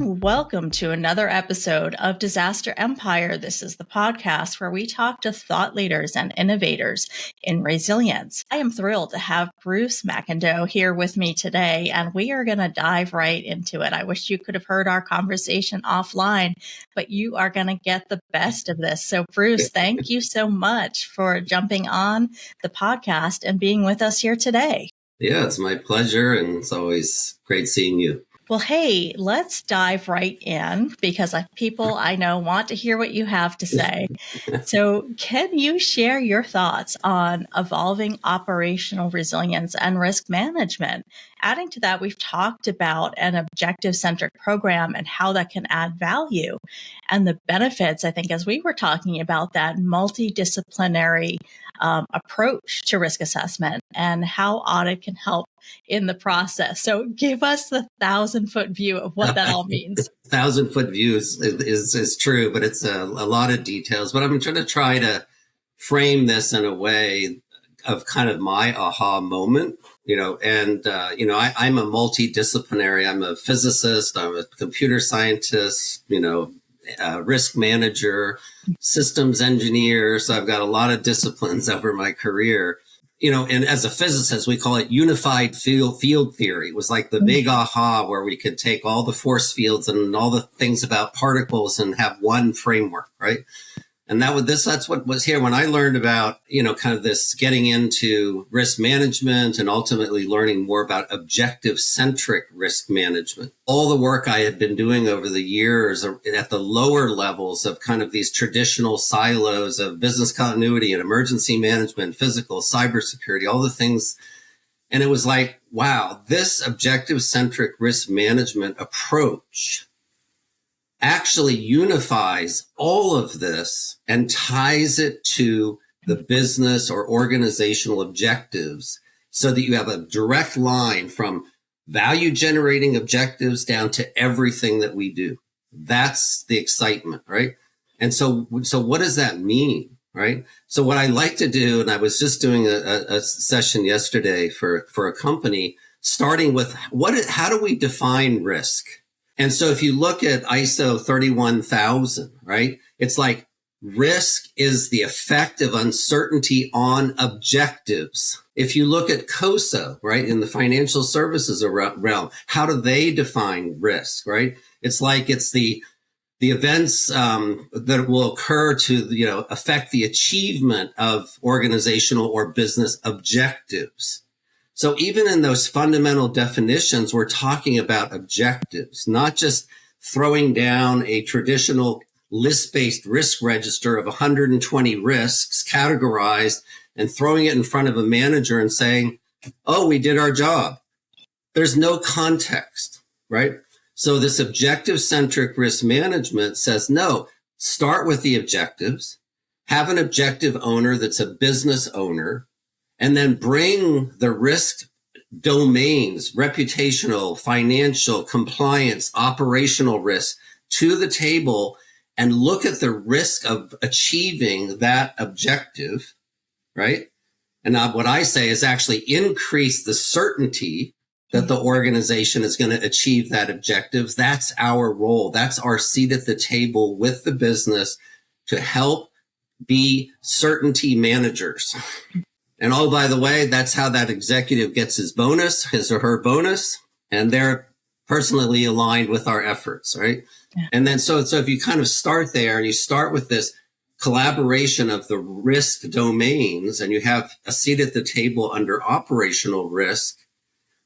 and welcome to another episode of Disaster Empire. This is the podcast where we talk to thought leaders and innovators in resilience. I am thrilled to have Bruce McIndoe here with me today, and we are going to dive right into it. I wish you could have heard our conversation offline, but you are going to get the best of this. So, Bruce, thank you so much for jumping on the podcast and being with us here today. Yeah, it's my pleasure, and it's always great seeing you. Well, hey, let's dive right in because people I know want to hear what you have to say. So can you share your thoughts on evolving operational resilience and risk management? Adding to that, we've talked about an objective-centric program and how that can add value and the benefits, I think, as we were talking about that multidisciplinary approach to risk assessment and how audit can help in the process. So give us the 1,000-foot view of what that all means. 1,000-foot view is true, but it's a lot of details. But I'm going to try to frame this in a way of kind of my aha moment, I'm a multidisciplinary. I'm a physicist. I'm a computer scientist, risk manager, systems engineer. So I've got a lot of disciplines over my career. And as a physicist, we call it unified field theory. It was like the big aha where we could take all the force fields and all the things about particles and have one framework, right? And that's what was here when I learned about, kind of this getting into risk management and ultimately learning more about objective-centric risk management. All the work I had been doing over the years at the lower levels of kind of these traditional silos of business continuity and emergency management, physical, cybersecurity, all the things. And it was like, wow, this objective-centric risk management approach actually unifies all of this and ties it to the business or organizational objectives so that you have a direct line from value generating objectives down to everything that we do. That's the excitement, right? And so what does that mean, right? So what I like to do, and I was just doing a session yesterday for a company, starting with how do we define risk? And so if you look at ISO 31000, right, it's like risk is the effect of uncertainty on objectives. If you look at COSO, right, in the financial services realm, how do they define risk, right? It's like it's the events that will occur to, affect the achievement of organizational or business objectives. So even in those fundamental definitions, we're talking about objectives, not just throwing down a traditional list-based risk register of 120 risks categorized and throwing it in front of a manager and saying, oh, we did our job. There's no context, right? So this objective-centric risk management says, no, start with the objectives, have an objective owner that's a business owner, and then bring the risk domains, reputational, financial, compliance, operational risk to the table and look at the risk of achieving that objective, right? And what I say is actually increase the certainty that the organization is going to achieve that objective. That's our role. That's our seat at the table with the business to help be certainty managers. And oh, by the way, that's how that executive gets his or her bonus, and they're personally aligned with our efforts, right? Yeah. And then so if you kind of start there and you start with this collaboration of the risk domains and you have a seat at the table under operational risk,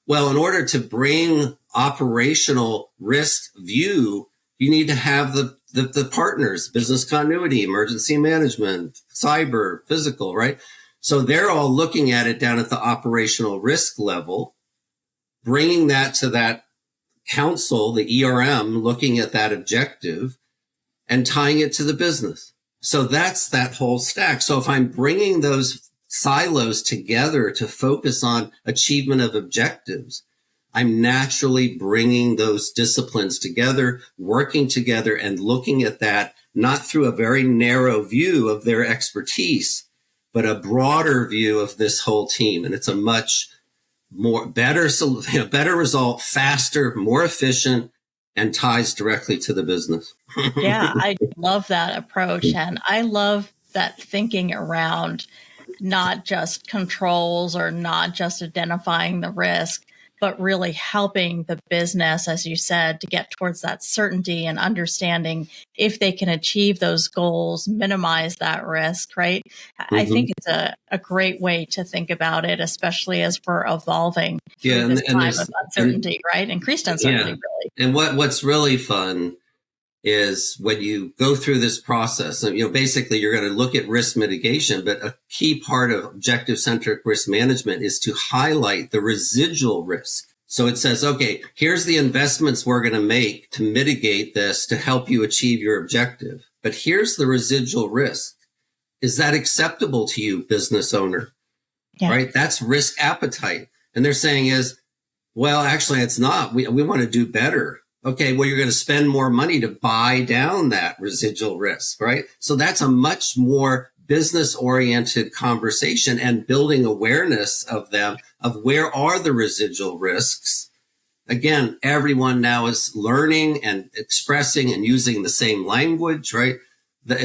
well, in order to bring operational risk view, you need to have the partners, business continuity, emergency management, cyber, physical, right? So they're all looking at it down at the operational risk level, bringing that to that council, the ERM, looking at that objective and tying it to the business. So that's that whole stack. So if I'm bringing those silos together to focus on achievement of objectives, I'm naturally bringing those disciplines together, working together and looking at that, not through a very narrow view of their expertise, but a broader view of this whole team. And it's a much better result, faster, more efficient, and ties directly to the business. Yeah, I love that approach. And I love that thinking around not just controls or not just identifying the risk, but really helping the business, as you said, to get towards that certainty and understanding if they can achieve those goals, minimize that risk, right? I think it's a great way to think about it, especially as we're evolving through this time of uncertainty, right? Increased uncertainty, really. And what's really fun is when you go through this process, and basically you're going to look at risk mitigation, but a key part of objective-centric risk management is to highlight the residual risk. So it says, okay, here's the investments we're going to make to mitigate this to help you achieve your objective. But here's the residual risk. Is that acceptable to you, business owner? Yeah. Right? That's risk appetite. And they're saying is, well, actually, it's not. We want to do better. Okay, well, you're going to spend more money to buy down that residual risk, right? So that's a much more business-oriented conversation and building awareness of them, of where are the residual risks. Again, everyone now is learning and expressing and using the same language, right?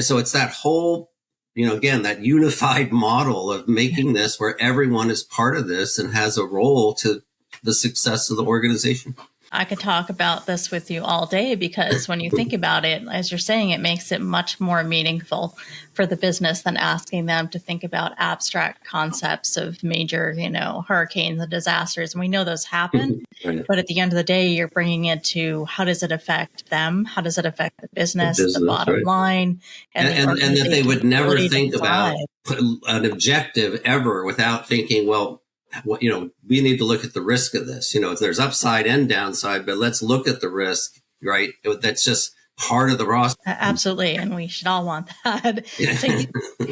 So it's that whole, again, that unified model of making this where everyone is part of this and has a role to the success of the organization. I could talk about this with you all day because when you think about it, as you're saying, it makes it much more meaningful for the business than asking them to think about abstract concepts of major, hurricanes and disasters. And we know those happen, right. But at the end of the day, you're bringing it to how does it affect them? How does it affect the business the bottom right. line? And that they would never think about an objective ever without thinking, well, we need to look at the risk of this. If there's upside and downside, but let's look at the risk, right? That's just part of the roster. Absolutely. And we should all want that. Yeah. So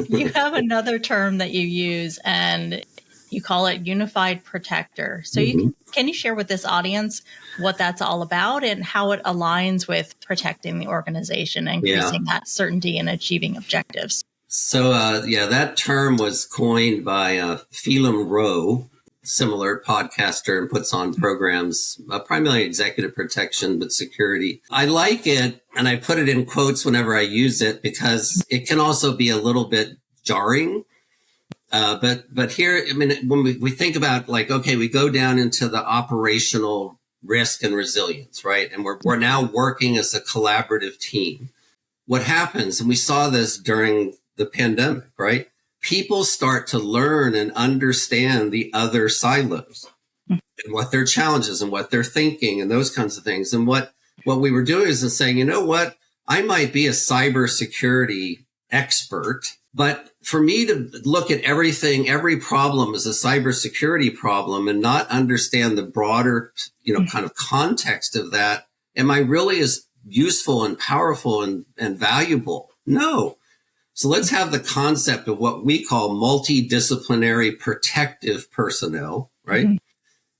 you have another term that you use and you call it unified protector. So can you share with this audience what that's all about and how it aligns with protecting the organization and increasing that certainty and achieving objectives? So, that term was coined by Phelan Rowe, similar podcaster, and puts on programs, primarily executive protection, but security. I like it, and I put it in quotes whenever I use it because it can also be a little bit jarring. But here, when we think about we go down into the operational risk and resilience, right? And we're now working as a collaborative team. What happens, and we saw this during the pandemic, right? People start to learn and understand the other silos and what their challenges and what they're thinking and those kinds of things. And what we were doing is saying, I might be a cybersecurity expert, but for me to look at everything, every problem as a cybersecurity problem and not understand the broader, kind of context of that, am I really as useful and powerful and valuable? No. So let's have the concept of what we call multidisciplinary protective personnel, right? Mm-hmm.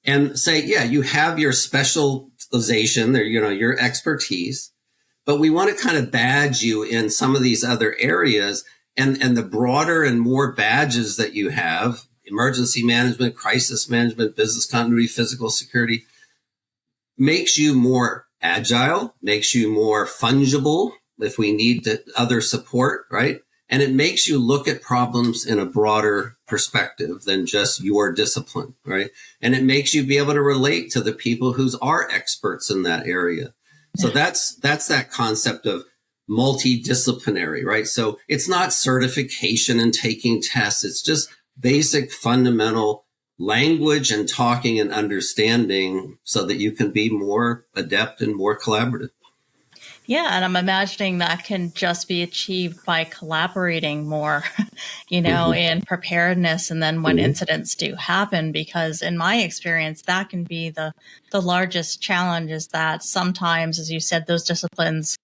And say, you have your specialization or, your expertise, but we want to kind of badge you in some of these other areas and the broader and more badges that you have, emergency management, crisis management, business continuity, physical security, makes you more agile, makes you more fungible if we need other support, right? And it makes you look at problems in a broader perspective than just your discipline, right? And it makes you be able to relate to the people who are experts in that area. So that's that concept of multidisciplinary, right? So it's not certification and taking tests. It's just basic fundamental language and talking and understanding so that you can be more adept and more collaborative. Yeah, and I'm imagining that can just be achieved by collaborating more, in preparedness. And then when incidents do happen, because in my experience, that can be the largest challenge is that sometimes, as you said, those disciplines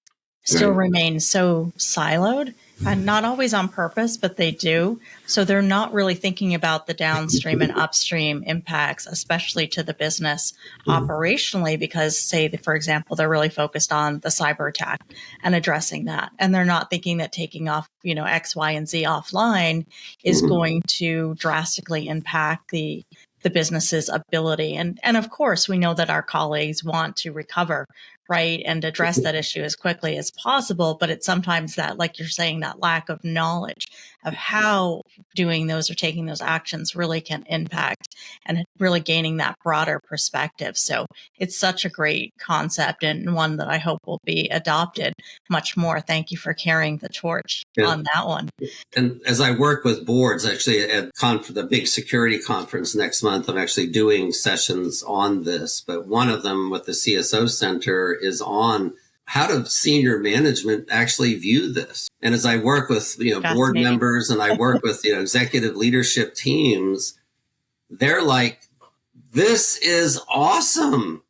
still remain so siloed and not always on purpose, but they do. So they're not really thinking about the downstream and upstream impacts, especially to the business operationally, because for example, they're really focused on the cyber attack and addressing that. And they're not thinking that taking off, X, Y, and Z offline is going to drastically impact the business's ability. And of course, we know that our colleagues want to recover right, and address that issue as quickly as possible. But it's sometimes that, like you're saying, that lack of knowledge of how doing those or taking those actions really can impact and really gaining that broader perspective. So it's such a great concept and one that I hope will be adopted much more. Thank you for carrying the torch on that one. And as I work with boards, actually at the big security conference next month, I'm actually doing sessions on this. But one of them with the CSO Center is on how do senior management actually view this. And as I work with board members and I work with executive leadership teams, they're like, "This is awesome."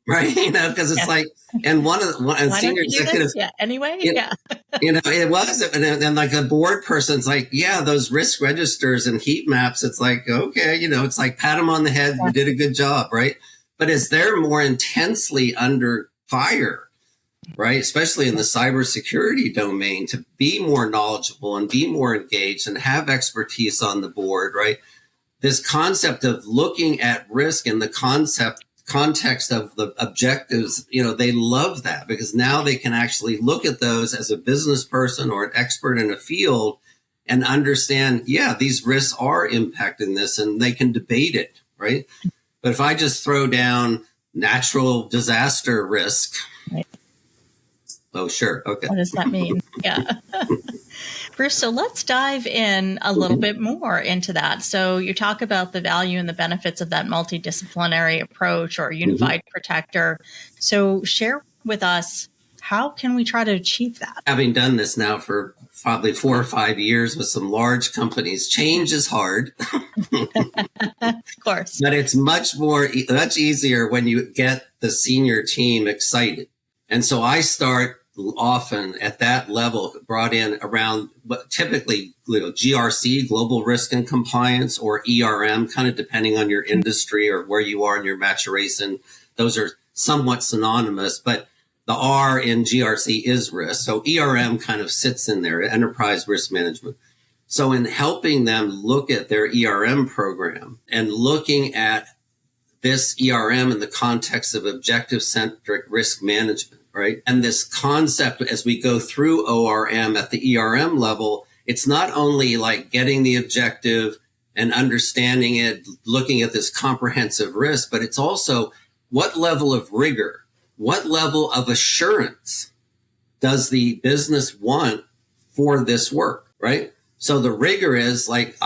Right? Because it's like, and and senior executives, anyway, it was, and like a board person's like, yeah, those risk registers and heat maps. It's like, okay, it's like pat them on the head, you did a good job, right? But as they're more intensely under fire, right, especially in the cybersecurity domain, to be more knowledgeable and be more engaged and have expertise on the board, right? This concept of looking at risk and the context of the objectives, they love that because now they can actually look at those as a business person or an expert in a field and understand, these risks are impacting this, and they can debate it, right? But if I just throw down natural disaster risk, right. Oh, sure. Okay. What does that mean? Yeah. Bruce, so let's dive in a little bit more into that. So you talk about the value and the benefits of that multidisciplinary approach or unified protector. So share with us, how can we try to achieve that? Having done this now for probably 4 or 5 years with some large companies, change is hard. Of course. But it's much easier when you get the senior team excited. And so I start often at that level, brought in around what typically GRC, global risk and compliance, or ERM, kind of depending on your industry or where you are in your maturation. Those are somewhat synonymous, but the R in GRC is risk. So ERM kind of sits in there, enterprise risk management. So in helping them look at their ERM program and looking at this ERM in the context of objective-centric risk management, right? And this concept, as we go through ORM at the ERM level, it's not only like getting the objective and understanding it, looking at this comprehensive risk, but it's also what level of rigor, what level of assurance does the business want for this work, right? So the rigor is like,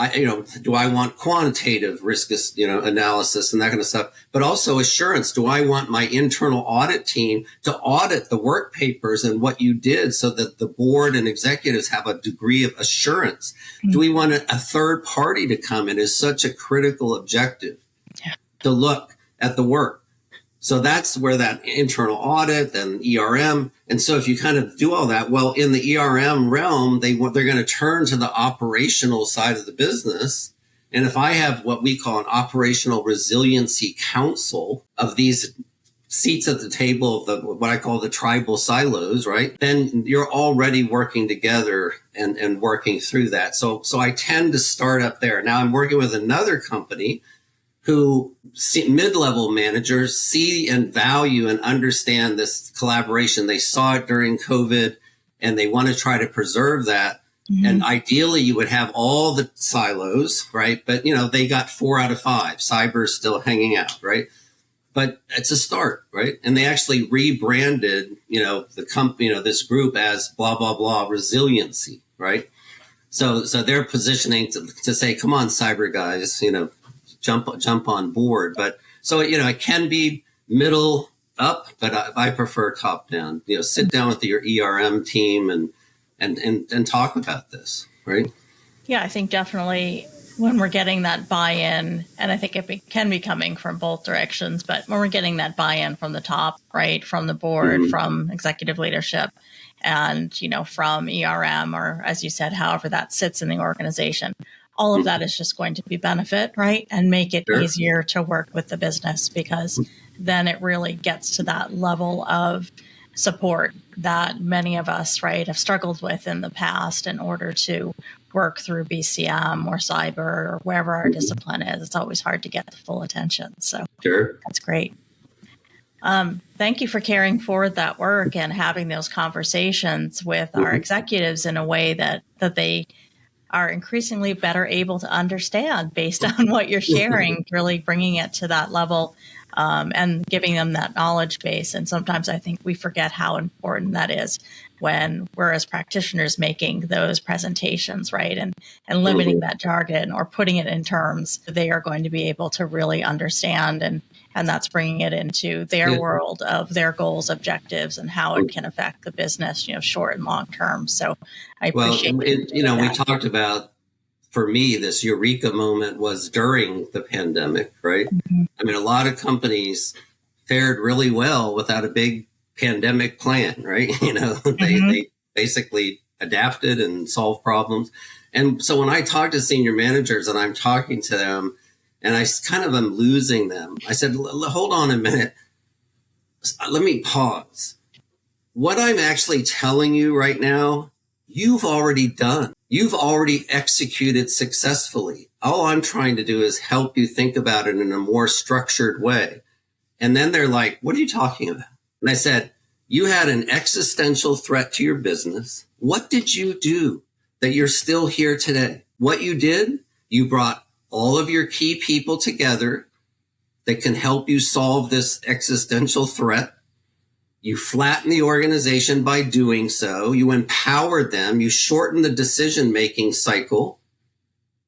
do I want quantitative risk, analysis and that kind of stuff, but also assurance. Do I want my internal audit team to audit the work papers and what you did so that the board and executives have a degree of assurance? Mm-hmm. Do we want a third party to come in is such a critical objective to look at the work? So that's where that internal audit and ERM. And so if you kind of do all that, well, in the ERM realm, they're going to turn to the operational side of the business. And if I have what we call an operational resiliency council of these seats at the table, what I call the tribal silos, right? Then you're already working together and working through that. So I tend to start up there. Now I'm working with another company who mid-level managers see and value and understand this collaboration. They saw it during COVID and they want to try to preserve that. Mm-hmm. And ideally you would have all the silos, right? But, they got 4 out of 5. Cyber is still hanging out, right? But it's a start, right? And they actually rebranded, the company, this group as blah, blah, blah, resiliency, right? So they're positioning to say, come on, cyber guys, jump on board. But so, it can be middle up, but I prefer top down. Sit down with your ERM team and talk about this, right? Yeah, I think definitely when we're getting that buy-in, and I think it can be coming from both directions, but when we're getting that buy-in from the top, right, from the board, mm-hmm. from executive leadership, and, from ERM, or as you said, however that sits in the organization, all of that is just going to be benefit, right? And make it easier to work with the business, because then it really gets to that level of support that many of us, right, have struggled with in the past in order to work through BCM or cyber or wherever our discipline is. It's always hard to get the full attention. So that's great. Thank you for carrying forward that work and having those conversations with our executives in a way that they are increasingly better able to understand based on what you're sharing, really bringing it to that level, and giving them that knowledge base. And sometimes I think we forget how important that is when we're as practitioners making those presentations, right? And limiting that jargon or putting it in terms they are going to be able to really understand, and that's bringing it into their world of their goals, objectives, and how it can affect the business, short and long term. So I appreciate we talked about, for me, this eureka moment was during the pandemic, right? I mean, a lot of companies fared really well without a big pandemic plan, right? They basically adapted and solved problems. And so when I talk to senior managers and I'm talking to them and I kind of am losing them, I said, hold on a minute. Let me pause. What I'm actually telling you right now, you've already done. You've already executed successfully. All I'm trying to do is help you think about it in a more structured way. And then they're like, what are you talking about? And I said, you had an existential threat to your business. What did you do that you're still here today? What you did, you brought all of your key people together that can help you solve this existential threat. You flatten the organization by doing so. You empowered them. You shortened the decision-making cycle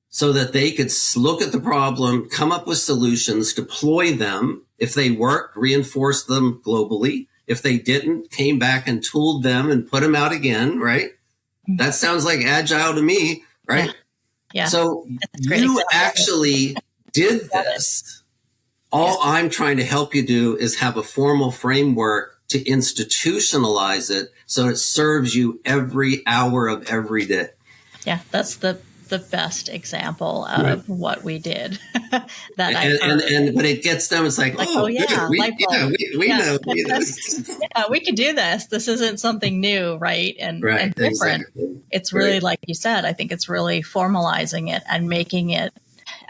so that they could look at the problem, come up with solutions, deploy them. If they worked, reinforce them globally. If they didn't, came back and tooled them and put them out again, right? That sounds like Agile to me, right? Yeah. So you actually did this. All I'm trying to help you do is have a formal framework to institutionalize it so it serves you every hour of every day. Yeah, that's the best example of what we did. But it gets them. It's like oh yeah, we know. Yeah, we can do this. This isn't something new, right? And different. Exactly. It's really like you said. I think it's really formalizing it and making it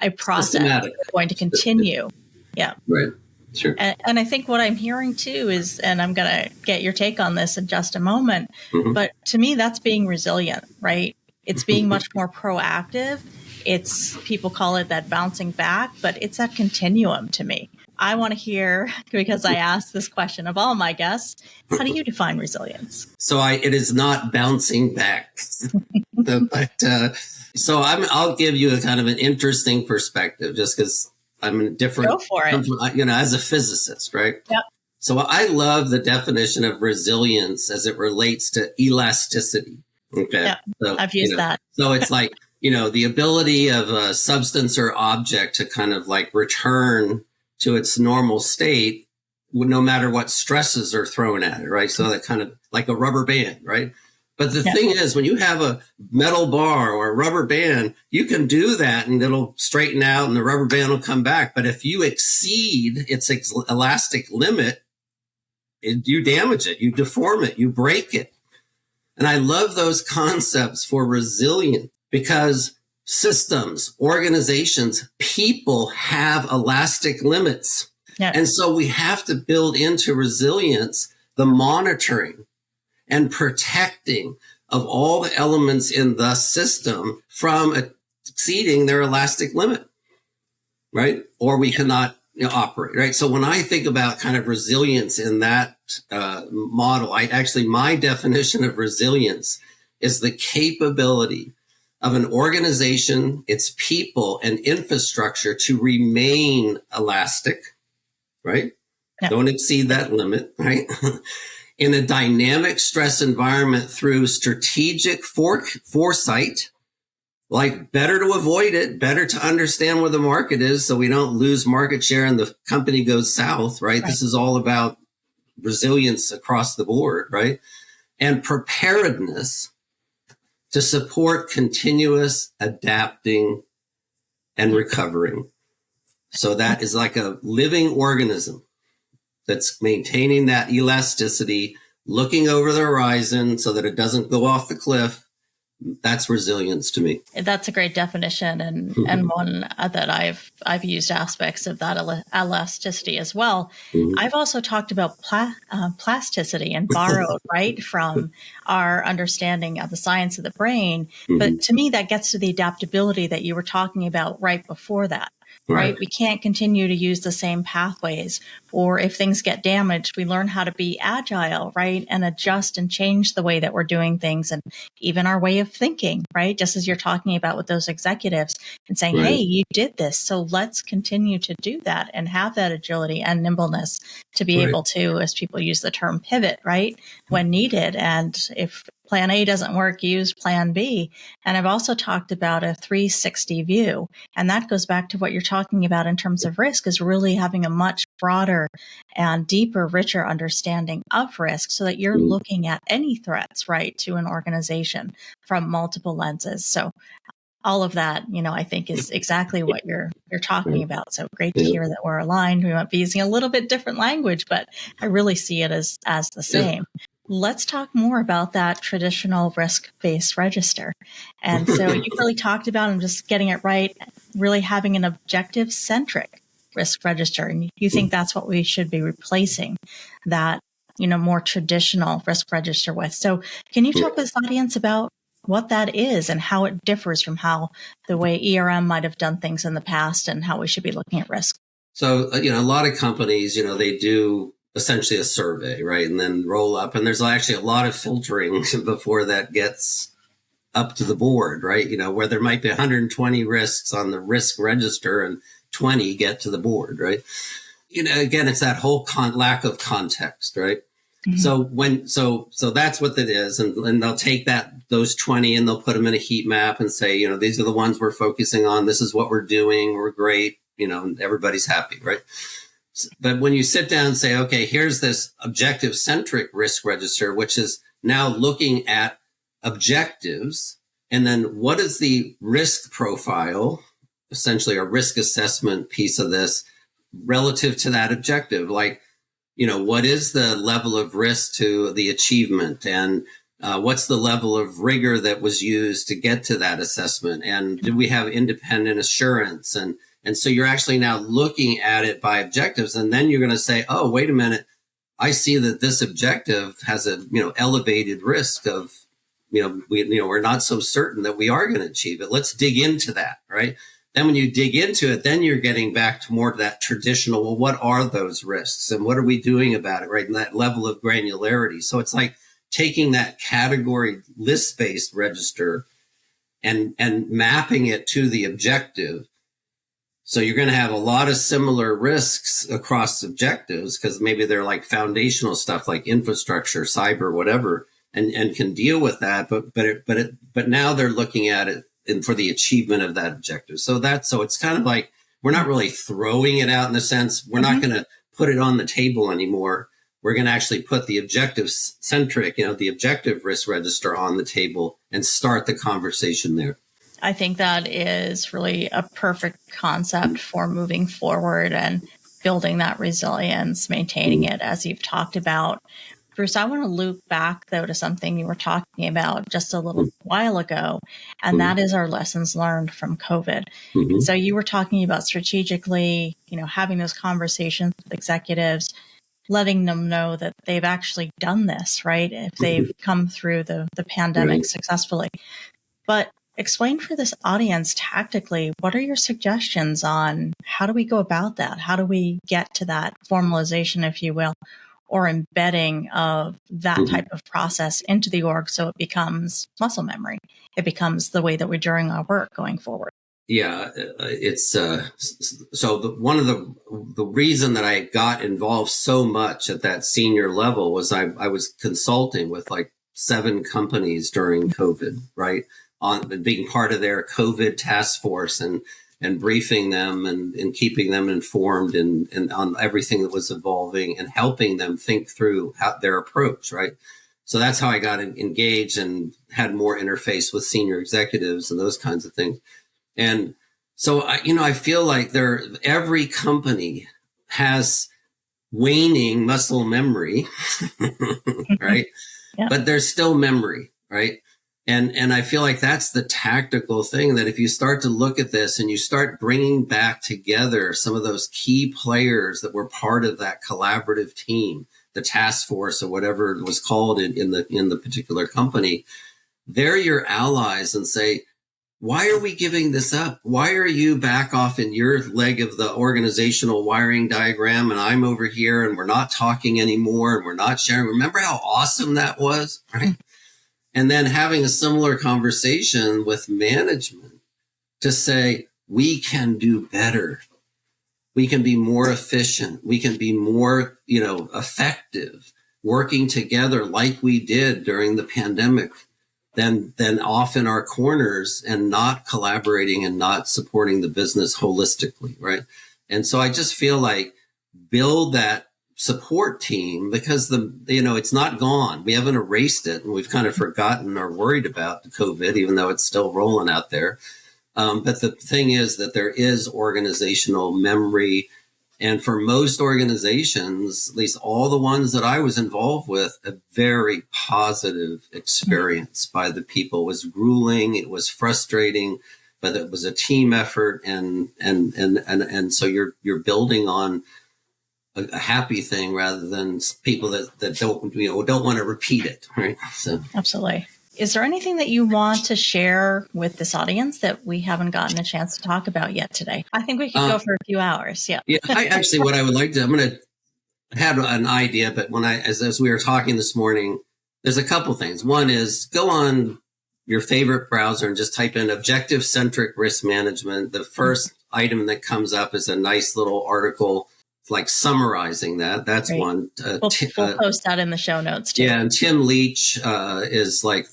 a process that's going to continue. Yeah. Right. Sure. And I think what I'm hearing too is, and I'm going to get your take on this in just a moment, but to me, that's being resilient, right? It's being much more proactive. It's, people call it that bouncing back, but it's that continuum to me. I want to hear, because I asked this question of all my guests, how do you define resilience? So it is not bouncing back, so I'll give you a kind of an interesting perspective just because I'm in a different, go for it. As a physicist, right? Yep. So I love the definition of resilience as it relates to elasticity. Okay. Yep. So, I've used that. So it's like, the ability of a substance or object to kind of like return to its normal state, no matter what stresses are thrown at it, right? So that kind of like a rubber band, right? But the thing is, when you have a metal bar or a rubber band, you can do that and it'll straighten out and the rubber band will come back. But if you exceed its elastic limit, you damage it, you deform it, you break it. And I love those concepts for resilience because systems, organizations, people have elastic limits. Yeah. And so we have to build into resilience the monitoring and protecting of all the elements in the system from exceeding their elastic limit, right? Or we cannot operate, right? So when I think about kind of resilience in that model, my definition of resilience is the capability of an organization, its people and infrastructure to remain elastic, right? Yeah. Don't exceed that limit, right? In a dynamic stress environment through strategic foresight, like better to avoid it, better to understand where the market is so we don't lose market share and the company goes south, right? This is all about resilience across the board, right? And preparedness to support continuous adapting and recovering. So that is like a living organism that's maintaining that elasticity, looking over the horizon so that it doesn't go off the cliff, That's resilience to me. That's a great definition, and one that I've used aspects of that elasticity as well. I've also talked about plasticity and borrowed right from our understanding of the science of the brain. But to me, that gets to the adaptability that you were talking about right before that. Right. We can't continue to use the same pathways, or if things get damaged, we learn how to be agile, right? And adjust and change the way that we're doing things and even our way of thinking, right? Just as you're talking about with those executives and saying, hey, you did this. So let's continue to do that and have that agility and nimbleness to be able to, as people use the term, pivot, right? When needed. And if plan A doesn't work, use plan B. And I've also talked about a 360 view. And that goes back to what you're talking about in terms of risk, is really having a much broader and deeper, richer understanding of risk so that you're looking at any threats, right, to an organization from multiple lenses. So all of that, I think is exactly what you're talking about. So great to hear that we're aligned. We might be using a little bit different language, but I really see it as the same. Let's talk more about that traditional risk-based register. And so you really talked about, I'm just getting it right, really having an objective-centric risk register. And you think that's what we should be replacing that, more traditional risk register with. So can you talk to this audience about what that is and how it differs from how the way ERM might have done things in the past and how we should be looking at risk? So, a lot of companies, they do essentially a survey, right? And then roll up. And there's actually a lot of filtering before that gets up to the board, right? Where there might be 120 risks on the risk register and 20 get to the board, right? Again, it's that whole lack of context, right? So so that's what that is. And they'll take those 20 and they'll put them in a heat map and say, these are the ones we're focusing on. This is what we're doing. We're great. Everybody's happy, right? But when you sit down and say, okay, here's this objective centric risk register, which is now looking at objectives. And then what is the risk profile, essentially a risk assessment piece of this relative to that objective? Like, what is the level of risk to the achievement, and what's the level of rigor that was used to get to that assessment? And did we have independent assurance? And so you're actually now looking at it by objectives, and then you're going to say, oh, wait a minute, I see that this objective has a elevated risk of we're not so certain that we are going to achieve it. Let's dig into that, right? Then when you dig into it, then you're getting back to more of that traditional, well, what are those risks and what are we doing about it, right? And that level of granularity. So it's like taking that category list-based register and mapping it to the objective. So you're going to have a lot of similar risks across objectives because maybe they're like foundational stuff like infrastructure, cyber, whatever, and can deal with that. But now they're looking at it and for the achievement of that objective. So it's kind of like, we're not really throwing it out in the sense, we're not going to put it on the table anymore. We're going to actually put the objective centric, the objective risk register on the table and start the conversation there. I think that is really a perfect concept for moving forward and building that resilience, maintaining it as you've talked about. Bruce, I want to loop back, though, to something you were talking about just a little while ago, and that is our lessons learned from COVID. So you were talking about strategically, having those conversations with executives, letting them know that they've actually done this, right? If they've come through the pandemic successfully. But explain for this audience tactically, what are your suggestions on how do we go about that? How do we get to that formalization, if you will, or embedding of that type of process into the org so it becomes muscle memory? It becomes the way that we're doing our work going forward. Yeah, it's so one of the reason that I got involved so much at that senior level was I was consulting with like 7 companies during COVID, right? On being part of their COVID task force and briefing them and keeping them informed and on everything that was evolving and helping them think through their approach, right? So that's how I got engaged and had more interface with senior executives and those kinds of things. And so, I feel like every company has waning muscle memory, right? But there's still memory, right? And I feel like that's the tactical thing, that if you start to look at this and you start bringing back together some of those key players that were part of that collaborative team, the task force or whatever it was called in the particular company, they're your allies, and say, why are we giving this up? Why are you back off in your leg of the organizational wiring diagram and I'm over here and we're not talking anymore and we're not sharing? Remember how awesome that was, right? And then having a similar conversation with management to say, we can do better. We can be more efficient. We can be more, effective working together like we did during the pandemic than off in our corners and not collaborating and not supporting the business holistically, right? And so I just feel like build that support team, because it's not gone. We haven't erased it, and we've kind of forgotten or worried about the COVID, even though it's still rolling out there. But the thing is that there is organizational memory. And for most organizations, at least all the ones that I was involved with, a very positive experience by the people. It was grueling. It was frustrating, but it was a team effort. And so you're building on a happy thing rather than people that don't want to repeat it. Right. So absolutely. Is there anything that you want to share with this audience that we haven't gotten a chance to talk about yet today? I think we could go for a few hours. Yeah. Yeah. What I would like to, I had an idea, but as we were talking this morning, there's a couple things. One is go on your favorite browser and just type in objective-centric risk management. The first item that comes up is a nice little article like summarizing that. That's right. One. We'll post that in the show notes too. Yeah, and Tim Leach is like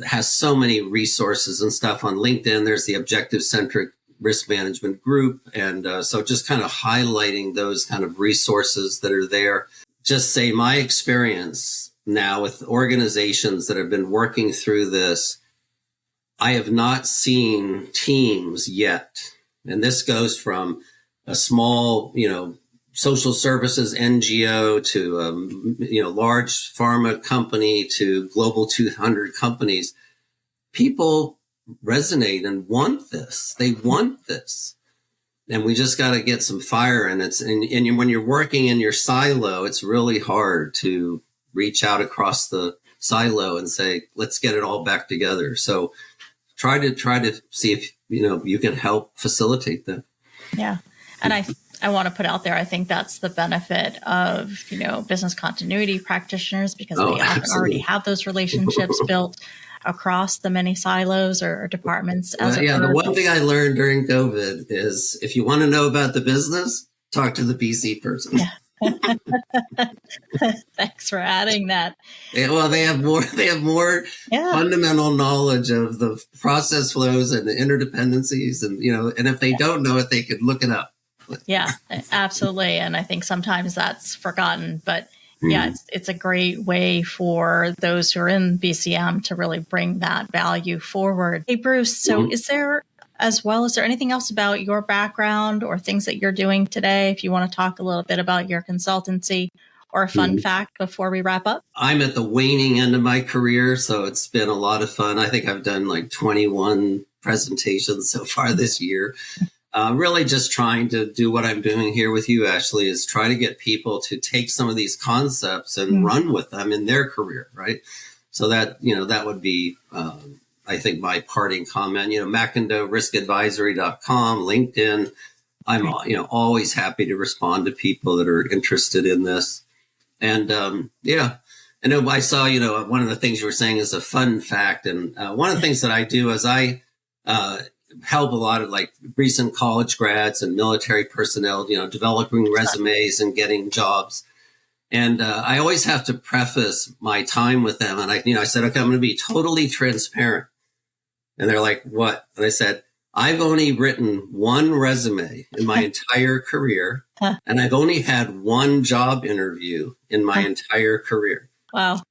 has so many resources and stuff on LinkedIn. There's the objective-centric risk management group, and so just kind of highlighting those kind of resources that are there. Just say my experience now with organizations that have been working through this. I have not seen teams yet, and this goes from a small, social services NGO to, large pharma company to global 200 companies. People resonate and want this. They want this. And we just got to get some fire. And when you're working in your silo, it's really hard to reach out across the silo and say, let's get it all back together. So try to see if, you can help facilitate that. Yeah. And I want to put out there, I think that's the benefit of, business continuity practitioners, because they often already have those relationships built across the many silos or departments. The one thing I learned during COVID is if you want to know about the business, talk to the PC person. Yeah. Thanks for adding that. Well, they have more fundamental knowledge of the process flows and the interdependencies, and and if they don't know it, they could look it up. Yeah, absolutely. And I think sometimes that's forgotten, but yeah, it's a great way for those who are in BCM to really bring that value forward. Hey, Bruce, so is there anything else about your background or things that you're doing today? If you want to talk a little bit about your consultancy or a fun fact before we wrap up? I'm at the waning end of my career, so it's been a lot of fun. I think I've done like 21 presentations so far this year. Really just trying to do what I'm doing here with you, Ashley, is try to get people to take some of these concepts and run with them in their career, right? So that, that would be, I think, my parting comment. McIndoe, riskadvisory.com, LinkedIn. I'm, always happy to respond to people that are interested in this. And, I know I saw, one of the things you were saying is a fun fact. And one of the things that I do is I help a lot of like recent college grads and military personnel, developing resumes and getting jobs. And I always have to preface my time with them. And I said, okay, I'm going to be totally transparent. And they're like, what? And I said, I've only written one resume in my entire career. And I've only had one job interview in my entire career. Wow.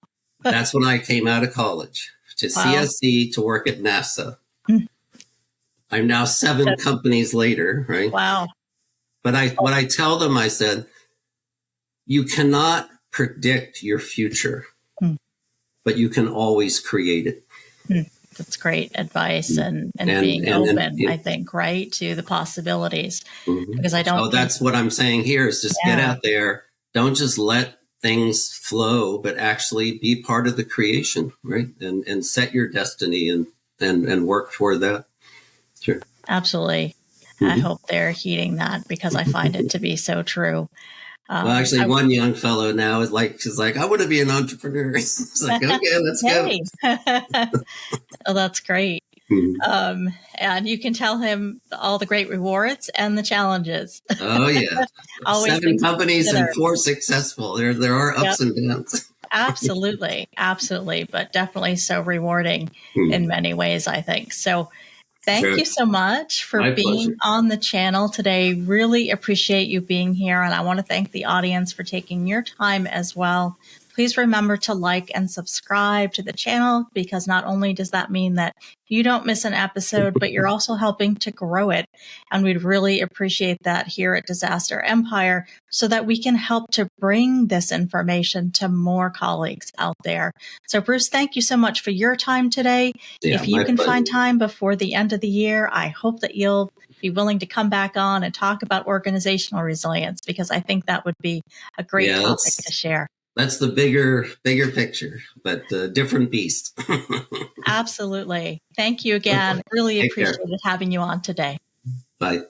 That's when I came out of college to CSC to work at NASA. I'm now 7 companies later, right? Wow. But what I tell them, I said, you cannot predict your future, but you can always create it. Hmm. That's great advice, and being And open, I think, right, to the possibilities, because I so don't think, that's what I'm saying here is just get yeah, out there. Don't just let things flow, but actually be part of the creation, right? And set your destiny and work toward that. Sure. absolutely. I Mm-hmm. hope they're heeding that, because I find it to be so true. Well, actually, I one young fellow now she's like, I want to be an entrepreneur. It's like, okay, let's go. Hey, oh, that's great. Mhm. And you can tell him all the great rewards and the challenges. Oh yeah, Always 7 things to companies consider. and 4 successful. There are Yep, ups and downs. absolutely, absolutely, but definitely so rewarding Hmm. in many ways, I think. So thank Sure, you so much for my being pleasure. on the channel today. Really appreciate you being here. And I want to thank the audience for taking your time as well. Please remember to like and subscribe to the channel, because not only does that mean that you don't miss an episode, but you're also helping to grow it. And we'd really appreciate that here at Disaster Empire, so that we can help to bring this information to more colleagues out there. So Bruce, thank you so much for your time today. Yeah, If you my can find pleasure. time before the end of the year, I hope that you'll be willing to come back on and talk about organizational resilience, because I think that would be a great Yeah, topic to share. that's the bigger picture, but different beast. Absolutely. Thank you Okay, again. Really take care. appreciated having you on today. Bye.